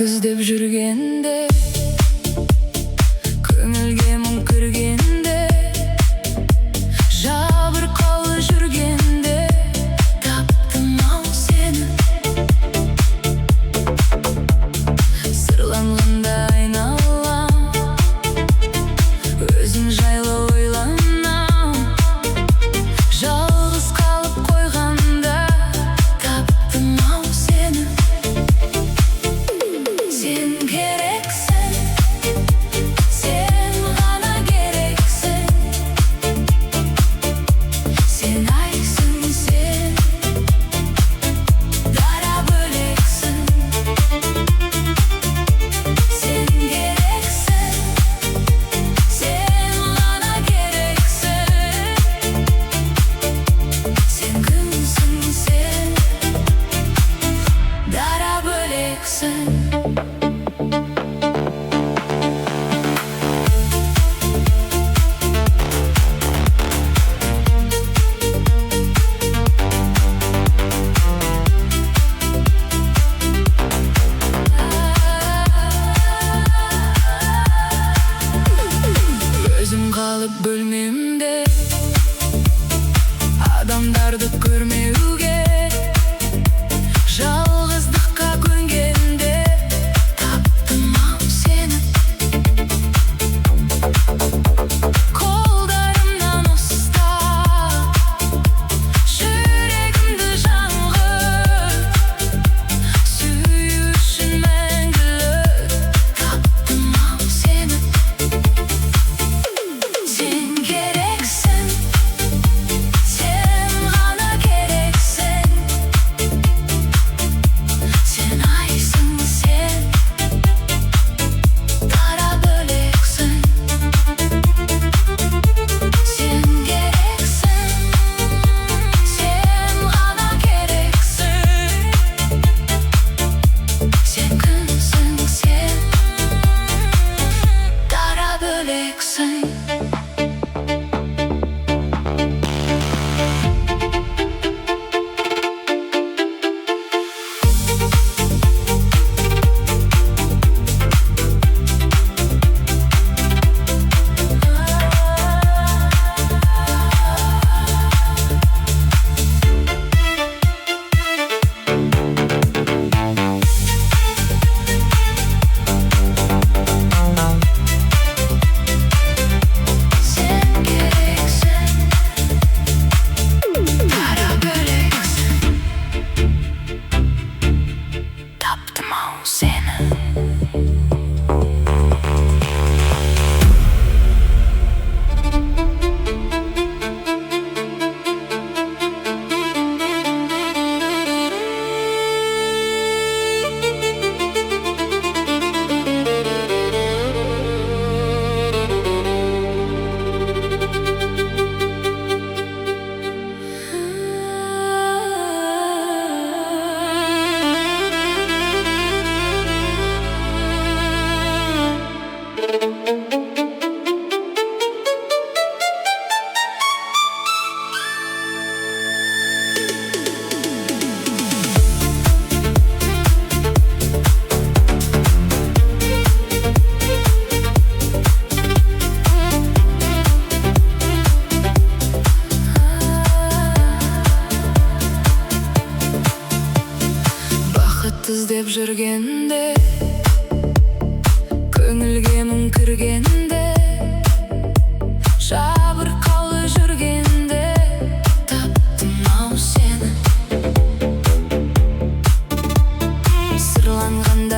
Іздеп жүргенде, көңілге мұң кіргенде, жабырқаулы жүргенде, таптым-ау сені. Сырланғанда айналам, өзің жайлы ойланам. Жалғыз қалып қойғанда, таптым-ау сені. Сен керексің, сен ғана керексің. Сен айсың, сен дара бөлексің. Сен керексің, сен ғана керексің. Сен күнсің, сен дара бөлексің. Өзім қалып бөлмемде, адамдарды көрмеуге, жалғыздыққа көнгенде, таптым-ау сені. Қолдарымнан ұстап, жүрегімді жаңғырт, сүю үшін мәңгілік, таптым-ау сені. Сен керексің, сен ғана керексің. Сен айсың, сен дара бөлексің. Сен керексің, сен ғана керексің. Сен күнсің, сен дара бөлексің. Сен керексің, дара бөлексің. Таптым-ау сені. Бақыт іздеп жүргенде, көңілге мұң кіргенде, жабырқаулы жүргенде, таптым-ау сені. Сырланғанда